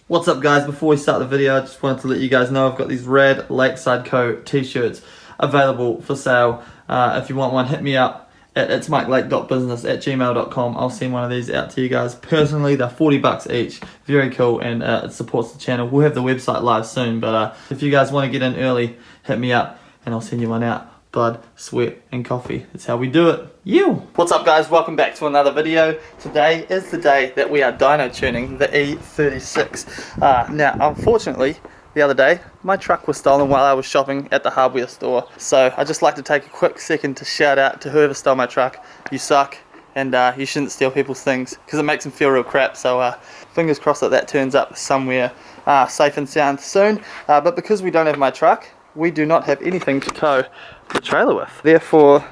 What's up guys, before we start the video I just wanted to let you guys know I've got these red Lakeside Co t-shirts available for sale. If you want one, hit me up at itsmikellake.business@gmail.com. I'll send one of these out to you guys personally. They're 40 bucks each, very cool, and it supports the channel. We'll have the website live soon, but if you guys want to get in early, hit me up and I'll send you one out. Blood, sweat and coffee, that's how we do it. What's up guys, welcome back to another video. Today is the day that we are dyno tuning the E36. Now unfortunately the other day my truck was stolen while I was shopping at the hardware store, so I'd just like to take a quick second to shout out to whoever stole my truck. You suck, and you shouldn't steal people's things because it makes them feel real crap. So fingers crossed that turns up somewhere safe and sound soon, but because we don't have my truck, we do not have anything to tow the trailer with. Therefore,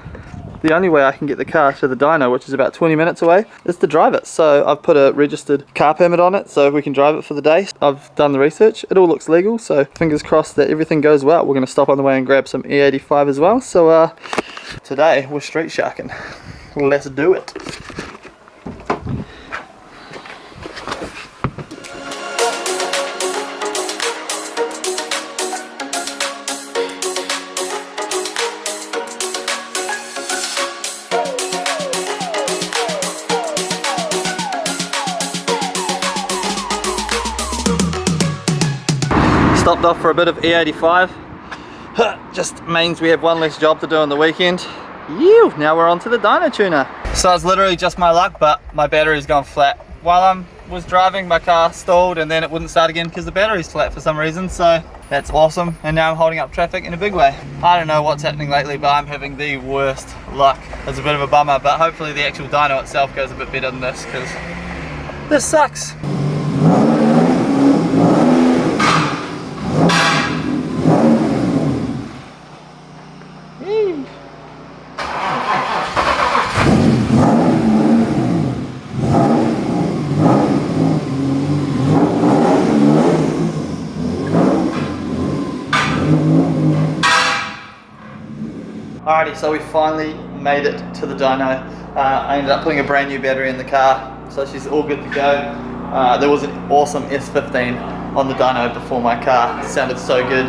the only way I can get the car to the dyno, which is about 20 minutes away, is to drive it. So I've put a registered car permit on it so we can drive it for the day. I've done the research, it all looks legal, so fingers crossed that everything goes well. We're going to stop on the way and grab some E85 as well. So today we're street sharking. Let's do it. Stopped off for a bit of E85. Just means we have one less job to do on the weekend. Now we're on to the dyno tuner. So it's literally just my luck, but my battery's gone flat. While I was driving, my car stalled and then it wouldn't start again because the battery's flat for some reason. So that's awesome, and now I'm holding up traffic in a big way. I don't know what's happening lately, but I'm having the worst luck. It's a bit of a bummer, but hopefully the actual dyno itself goes a bit better than this, because this sucks. Alrighty, so we finally made it to the dyno. I ended up putting a brand new battery in the car, so she's all good to go. There was an awesome S15 on the dyno before my car. It sounded so good.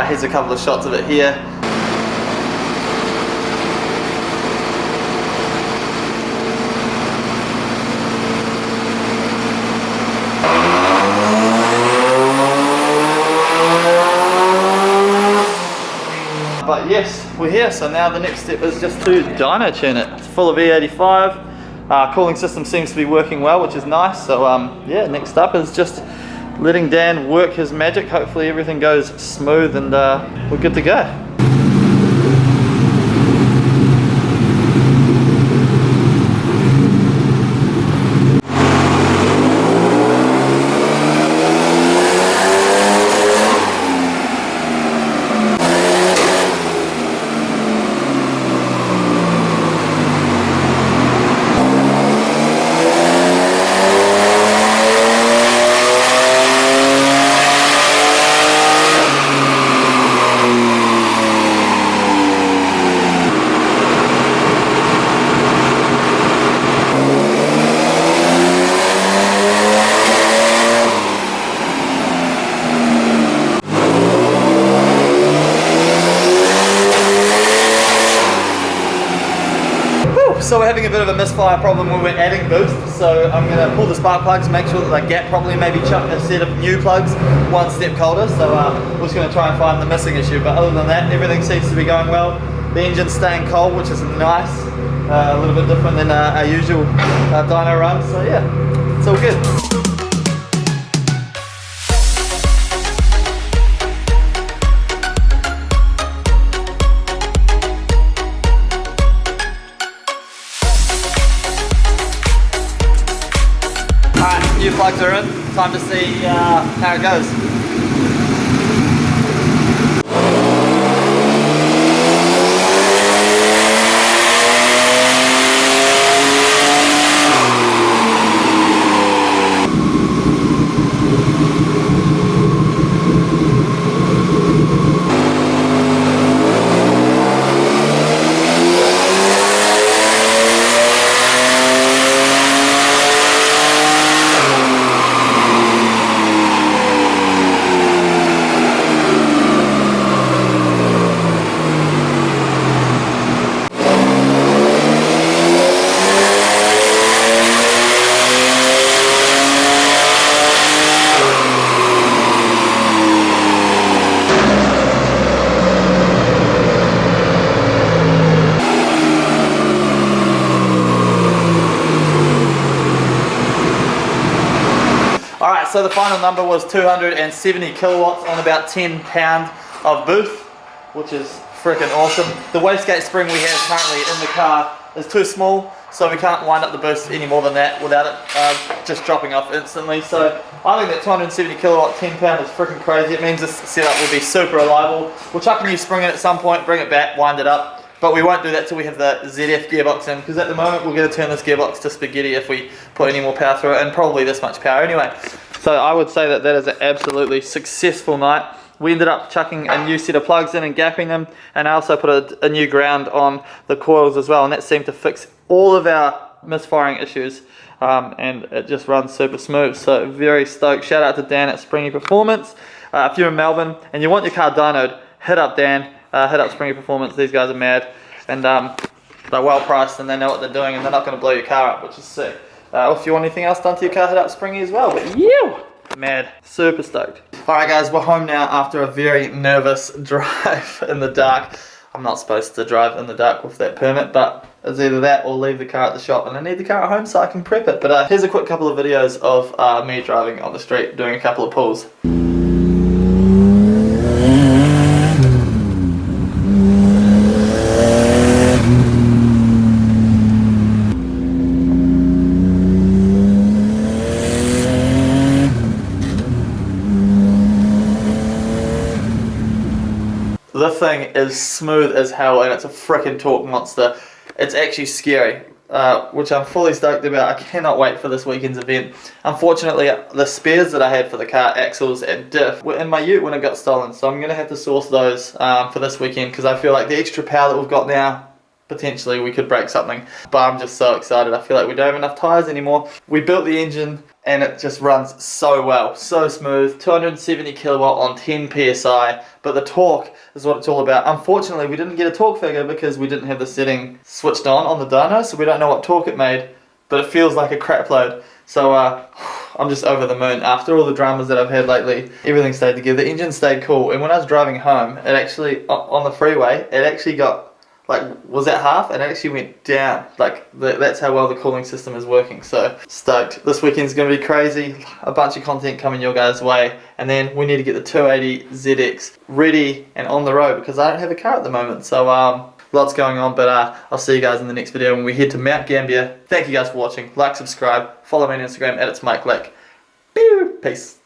Here's a couple of shots of it here. But yes, we're here, so now the next step is just to dyno tune it. It's full of E85. Cooling system seems to be working well, which is nice. So yeah, next up is just letting Dan work his magic. Hopefully everything goes smooth and we're good to go. So we're having a bit of a misfire problem when we're adding boost, so I'm going to pull the spark plugs, make sure that they gap properly, maybe chuck a set of new plugs one step colder. So we're just going to try and find the missing issue, but other than that everything seems to be going well. The engine's staying cold, which is nice, a little bit different than our usual dyno run, so yeah, it's all good. New plugs are in, time to see how it goes. so the final number was 270 kilowatts on about 10 pounds of boost, which is freaking awesome. The wastegate spring we have currently in the car is too small, so we can't wind up the boost any more than that without it just dropping off instantly. So I think that 270 kilowatt 10 pound is freaking crazy. It means this setup will be super reliable. We'll chuck a new spring in at some point, bring it back, wind it up. But we won't do that till we have the ZF gearbox in, because at the moment we're going to turn this gearbox to spaghetti if we put any more power through it, and probably this much power anyway. So I would say that that is an absolutely successful night. We ended up chucking a new set of plugs in and gapping them, and I also put a new ground on the coils as well, and that seemed to fix all of our misfiring issues, and it just runs super smooth. So very stoked. Shout out to Dan at Springy Performance. If you're in Melbourne and you want your car dynoed, hit up Dan. Hit up Springy Performance. These guys are mad, and they're well priced, and they know what they're doing, and they're not going to blow your car up, which is sick. If you want anything else done to your car, hit up Springy as well. But yeah, mad, super stoked. Alright guys, we're home now after a very nervous drive in the dark. I'm not supposed to drive in the dark with that permit, but it's either that or leave the car at the shop, and I need the car at home so I can prep it. But here's a quick couple of videos of me driving on the street doing a couple of pulls. This thing is smooth as hell, and it's a freaking torque monster. It's actually scary, which I'm fully stoked about. I cannot wait for this weekend's event. Unfortunately, the spares that I had for the car, axles and diff, were in my ute when it got stolen, so I'm going to have to source those for this weekend, because I feel like the extra power that we've got now, potentially we could break something. But I'm just so excited. I feel like we don't have enough tyres anymore. We built the engine and it just runs so well, so smooth. 270 kilowatt on 10 psi, but the torque is what it's all about. Unfortunately, we didn't get a torque figure because we didn't have the setting switched on the dyno, so we don't know what torque it made, but it feels like a crap load. So I'm just over the moon. After all the dramas that I've had lately, everything stayed together. The engine stayed cool, and when I was driving home, it actually, on the freeway, it actually got, was at half, and it actually went down. That's how well the cooling system is working. So stoked. This weekend's going to be crazy. A bunch of content coming your guys' way, and then we need to get the 280 ZX ready and on the road, because I don't have a car at the moment. So lots going on, but I'll see you guys in the next video when we head to Mount Gambier. Thank you guys for watching. Like, subscribe, follow me on Instagram at @itsmikeleck. Peace.